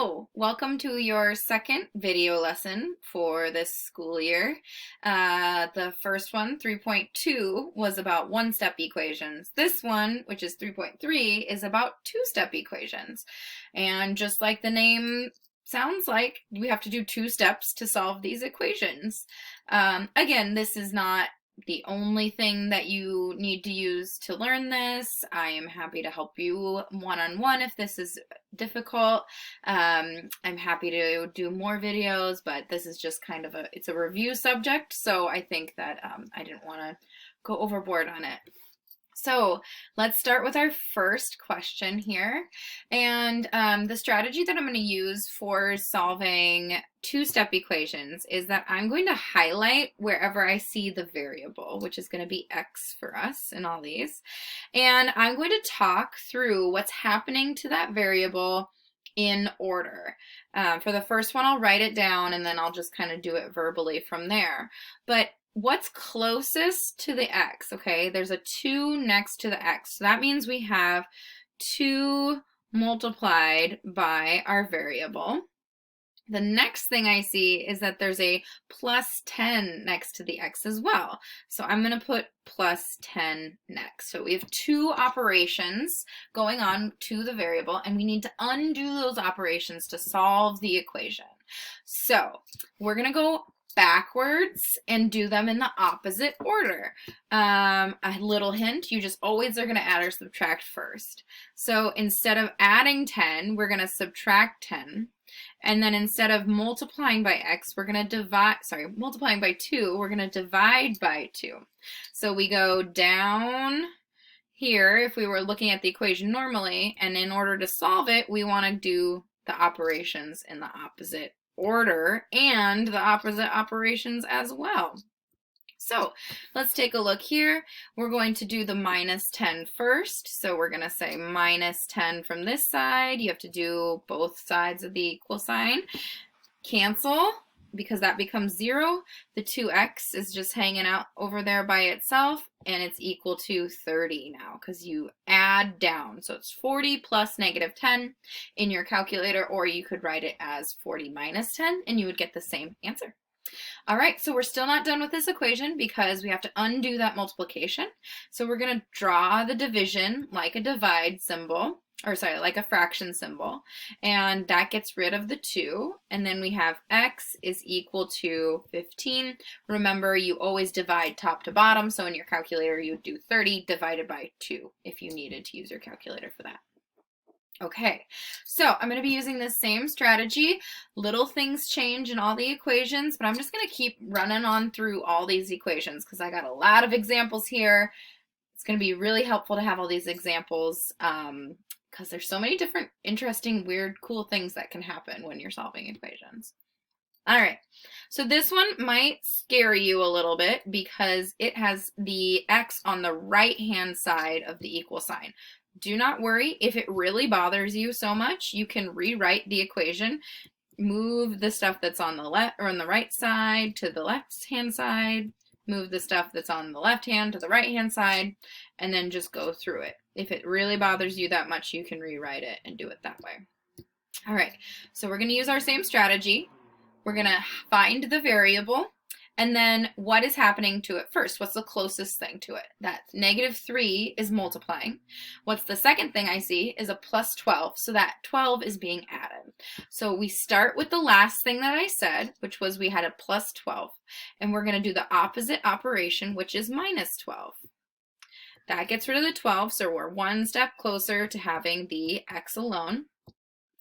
Hello, welcome to your second video lesson for this school year. The first one, 3.2, was about one-step equations. This one, which is 3.3, is about two-step equations. And just like the name sounds like, we have to do two steps to solve these equations. Again, this is not the only thing that you need to use to learn this. I am happy to help you one-on-one if this is difficult. I'm happy to do more videos, but this is just kind of it's a review subject, so I think that I didn't want to go overboard on it. So let's start with our first question here. And the strategy that I'm going to use for solving two-step equations is that I'm going to highlight wherever I see the variable, which is going to be x for us in all these. And I'm going to talk through what's happening to that variable in order. For the first one, I'll write it down and then I'll just kind of do it verbally from there. But what's closest to the x, okay? There's a 2 next to the x. So that means we have 2 multiplied by our variable. The next thing I see is that there's a plus 10 next to the x as well. So I'm going to put plus 10 next. So we have two operations going on to the variable, and we need to undo those operations to solve the equation. So we're going to go backwards and do them in the opposite order. A little hint, you just always are going to add or subtract first. So instead of adding 10, we're going to subtract 10. And then instead of multiplying by x, we're going to multiplying by 2, we're going to divide by 2. So we go down here if we were looking at the equation normally, and in order to solve it, we want to do the operations in the opposite order and the opposite operations as well. So let's take a look here. We're going to do the minus 10 first. So we're going to say minus 10 from this side. You have to do both sides of the equal sign. Cancel, because that becomes 0. The 2x is just hanging out over there by itself, and it's equal to 30 now because you add down. So it's 40 plus negative 10 in your calculator, or you could write it as 40 minus 10, and you would get the same answer. All right, so we're still not done with this equation because we have to undo that multiplication. So we're going to draw the division like a divide symbol, or sorry, like a fraction symbol, and that gets rid of the 2, and then we have x is equal to 15. Remember, you always divide top to bottom, so in your calculator you would do 30 divided by 2 if you needed to use your calculator for that. Okay, so I'm going to be using the same strategy. Little things change in all the equations, but I'm just going to keep running on through all these equations because I got a lot of examples here. It's going to be really helpful to have all these examples because there's so many different interesting, weird, cool things that can happen when you're solving equations. All right, so this one might scare you a little bit because it has the x on the right-hand side of the equal sign. Do not worry. If it really bothers you so much, you can rewrite the equation, move the stuff that's on the left or on the right side to the left-hand side, move the stuff that's on the left hand to the right-hand side, and then just go through it. If it really bothers you that much, you can rewrite it and do it that way. All right, so we're going to use our same strategy. We're going to find the variable. And then what is happening to it first? What's the closest thing to it? That negative 3 is multiplying. What's the second thing I see is a plus 12. So that 12 is being added. So we start with the last thing that I said, which was we had a plus 12. And we're going to do the opposite operation, which is minus 12. That gets rid of the 12, so we're one step closer to having the x alone.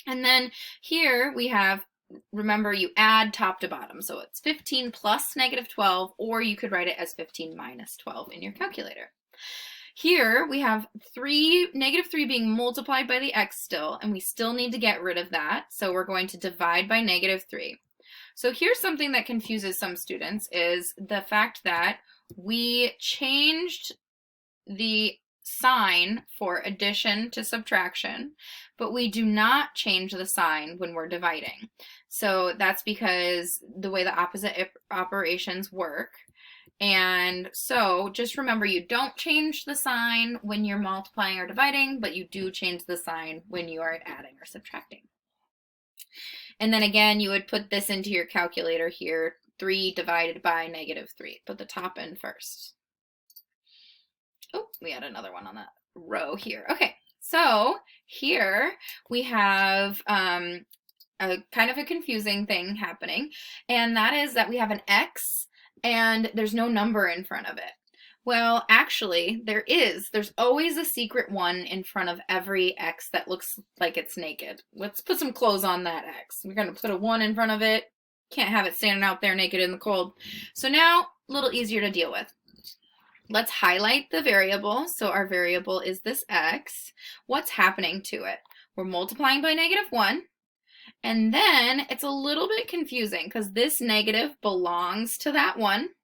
And then here we have, remember, you add top to bottom. So it's 15 plus negative 12, or you could write it as 15 minus 12 in your calculator. Here we have negative 3 being multiplied by the x still, and we still need to get rid of that. So we're going to divide by negative 3. So here's something that confuses some students is the fact that we changed the sign for addition to subtraction, but we do not change the sign when we're dividing. So that's because the way the opposite operations work. And so just remember, you don't change the sign when you're multiplying or dividing, but you do change the sign when you are adding or subtracting. And then again, you would put this into your calculator here, 3 divided by -3. Put the top in first. Oh, we had another one on that row here. Okay, so here we have a kind of a confusing thing happening, and that is that we have an X and there's no number in front of it. Well, actually, there is. There's always a secret 1 in front of every X that looks like it's naked. Let's put some clothes on that X. We're going to put a 1 in front of it. Can't have it standing out there naked in the cold. So now, a little easier to deal with. Let's highlight the variable. So our variable is this X. What's happening to it? We're multiplying by -1. And then it's a little bit confusing because this negative belongs to that 1.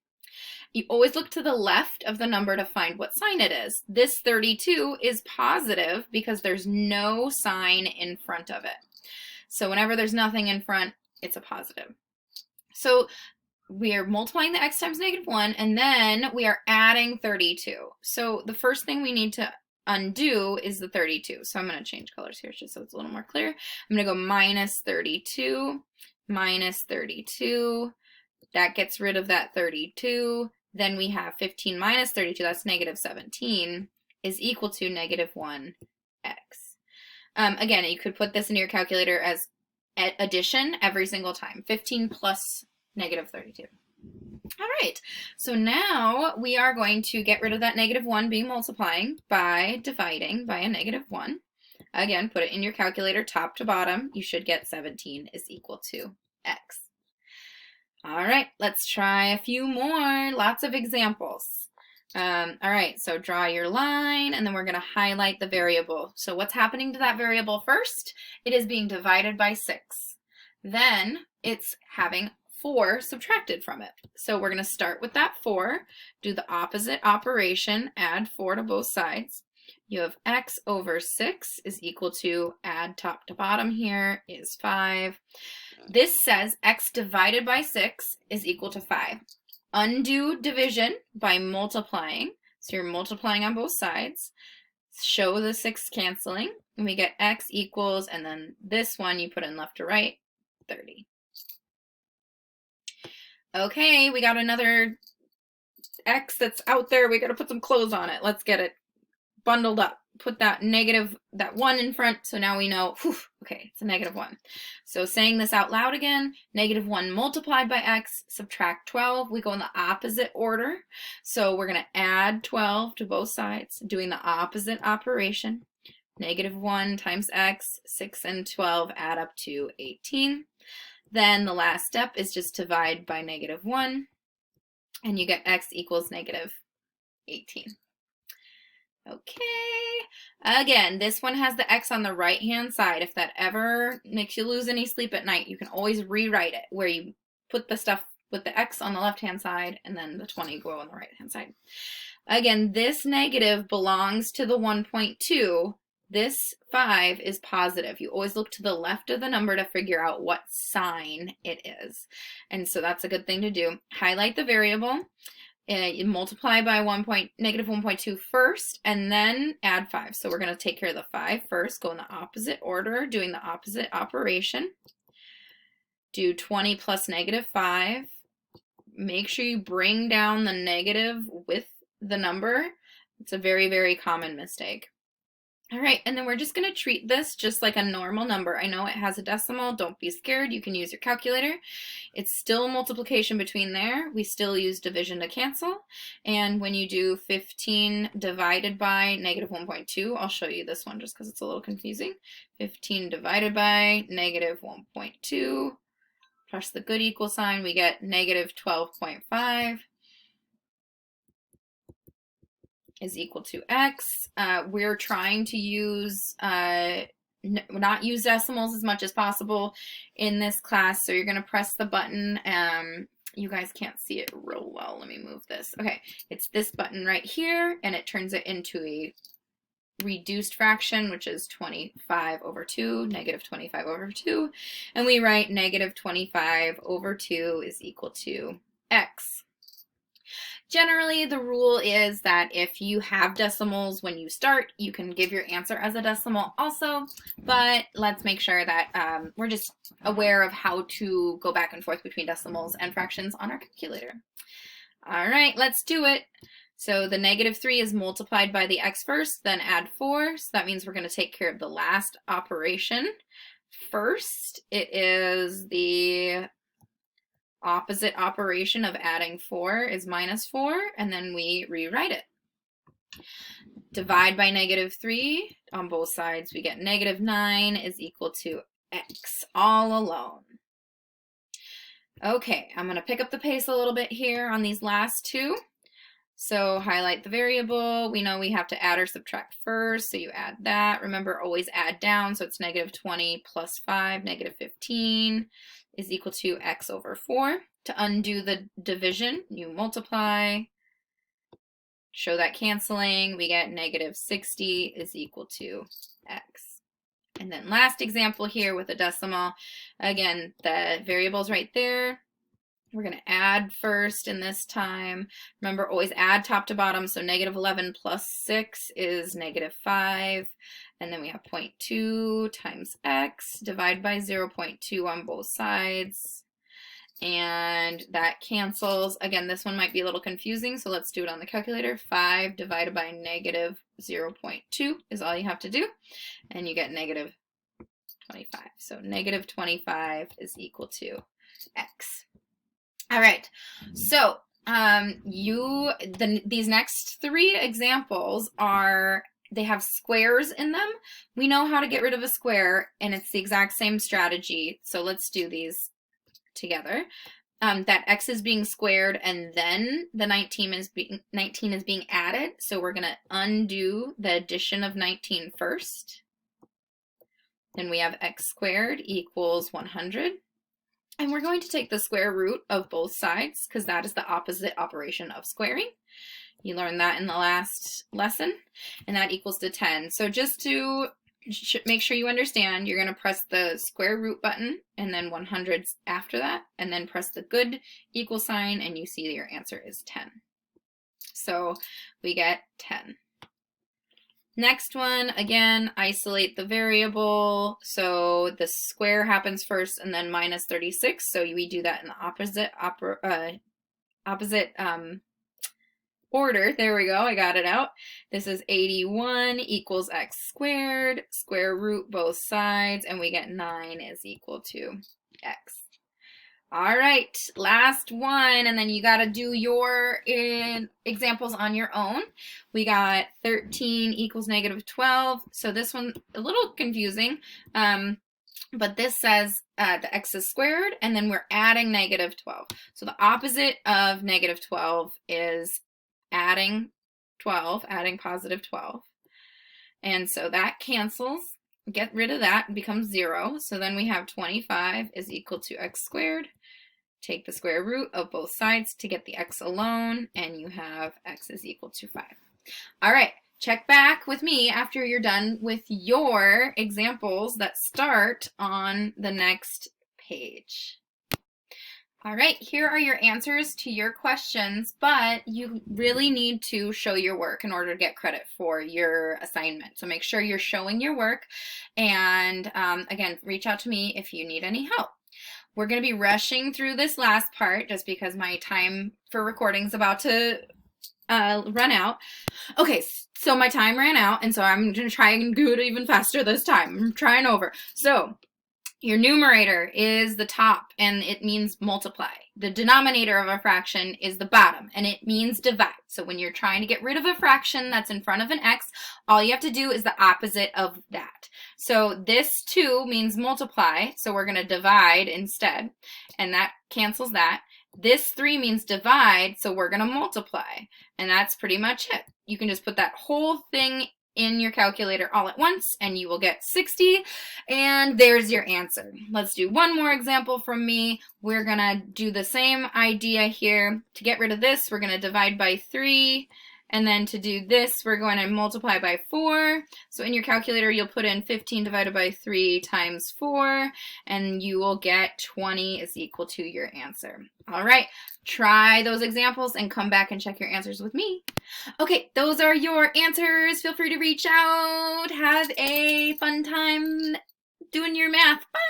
You always look to the left of the number to find what sign it is. This 32 is positive because there's no sign in front of it. So whenever there's nothing in front, it's a positive. So we are multiplying the X times -1, and then we are adding 32. So the first thing we need to undo is the 32. So I'm going to change colors here just so it's a little more clear. I'm going to go -32, -32. That gets rid of that 32. Then we have 15 minus 32, that's -17, is equal to -1x. Again, you could put this into your calculator as addition every single time. 15 plus -32. All right, so now we are going to get rid of that -1 being multiplying by dividing by a -1. Again, put it in your calculator top to bottom. You should get 17 is equal to x. All right, let's try a few more, lots of examples. All right, so draw your line, and then we're going to highlight the variable. So what's happening to that variable first? It is being divided by 6. Then it's having 4 subtracted from it. So we're going to start with that 4, do the opposite operation, add 4 to both sides. You have x over 6 is equal to, add top to bottom here, is 5. This says x divided by 6 is equal to 5. Undo division by multiplying. So you're multiplying on both sides. Show the 6 canceling. And we get x equals, and then this one you put in left to right, 30. Okay, we got another x that's out there. We got to put some clothes on it. Let's get it bundled up. Put that that 1 in front, so now we know, whew, okay, it's a -1. So saying this out loud again, -1 multiplied by x, subtract 12. We go in the opposite order. So we're going to add 12 to both sides, doing the opposite operation. -1 times x, 6 and 12 add up to 18. Then the last step is just divide by -1, and you get x equals -18. Okay, again, this one has the x on the right-hand side. If that ever makes you lose any sleep at night, you can always rewrite it, where you put the stuff with the x on the left-hand side, and then the 20 go on the right-hand side. Again, this negative belongs to the 1.2. This 5 is positive. You always look to the left of the number to figure out what sign it is. And so that's a good thing to do. Highlight the variable. You multiply by -1.2 first, and then add 5. So we're going to take care of the 5 first, go in the opposite order, doing the opposite operation. Do 20 plus -5. Make sure you bring down the negative with the number. It's a very, very common mistake. All right, and then we're just going to treat this just like a normal number. I know it has a decimal. Don't be scared. You can use your calculator. It's still multiplication between there. We still use division to cancel. And when you do 15 divided by -1.2, I'll show you this one just because it's a little confusing. 15 divided by -1.2, press the good equal sign, we get -12.5. is equal to x. We're trying to use not use decimals as much as possible in this class, so you're going to press the button. You guys can't see it real well. Let me move this. Okay, it's this button right here, and it turns it into a reduced fraction, which is 25 over 2, -25 over 2, and we write -25 over 2 is equal to x. Generally, the rule is that if you have decimals when you start, you can give your answer as a decimal also, but let's make sure that we're just aware of how to go back and forth between decimals and fractions on our calculator. All right, let's do it. So the -3 is multiplied by the x first, then add 4. So that means we're going to take care of the last operation first. It is the opposite operation of adding 4 is -4, and then we rewrite it. Divide by -3 on both sides, we get -9 is equal to x all alone. Okay, I'm going to pick up the pace a little bit here on these last two. So highlight the variable. We know we have to add or subtract first, so you add that. Remember, always add down, so it's -20 plus 5, -15 is equal to x over 4. To undo the division, you multiply. Show that canceling, we get -60 is equal to x. And then last example here with a decimal. Again, the variable's right there. We're going to add first in this time. Remember, always add top to bottom. So -11 plus 6 is -5. And then we have 0.2 times x. Divide by 0.2 on both sides. And that cancels. Again, this one might be a little confusing, so let's do it on the calculator. 5 divided by -0.2 is all you have to do. And you get -25. So -25 is equal to x. All right, so these next three examples they have squares in them. We know how to get rid of a square, and it's the exact same strategy. So let's do these together. That x is being squared, and then the 19 is being added. So we're going to undo the addition of 19 first. Then we have x squared equals 100. And we're going to take the square root of both sides because that is the opposite operation of squaring. You learned that in the last lesson, and that equals to 10. So just to make sure you understand, you're going to press the square root button and then 100 after that, and then press the good equal sign, and you see that your answer is 10. So we get 10. Next one, again, isolate the variable. So the square happens first and then -36. So we do that in the opposite order. There we go, I got it out. This is 81 equals x squared, square root both sides, and we get 9 is equal to x. All right, last one, and then you got to do your examples on your own. We got 13 equals -12. So this one a little confusing, but this says the x is squared, and then we're adding -12. So the opposite of -12 is adding 12, adding +12. And so that cancels. Get rid of that, it becomes 0. So then we have 25 is equal to x squared. Take the square root of both sides to get the x alone, and you have x is equal to 5. All right, check back with me after you're done with your examples that start on the next page. All right, here are your answers to your questions, but you really need to show your work in order to get credit for your assignment. So make sure you're showing your work, and again, reach out to me if you need any help. We're going to be rushing through this last part just because my time for recording is about to run out. Okay, so my time ran out, and so I'm going to try and do it even faster this time. I'm trying over. So your numerator is the top, and it means multiply. The denominator of a fraction is the bottom, and it means divide. So when you're trying to get rid of a fraction that's in front of an x, all you have to do is the opposite of that. So this 2 means multiply, so we're going to divide instead, and that cancels that. This 3 means divide, so we're going to multiply, and that's pretty much it. You can just put that whole thing in your calculator all at once, and you will get 60, and there's your answer. Let's do one more example from me. We're gonna do the same idea here. To get rid of this, we're gonna divide by 3, And then to do this, we're going to multiply by 4. So in your calculator, you'll put in 15 divided by 3 times 4, and you will get 20 is equal to your answer. All right, try those examples and come back and check your answers with me. Okay, those are your answers. Feel free to reach out. Have a fun time doing your math. Bye.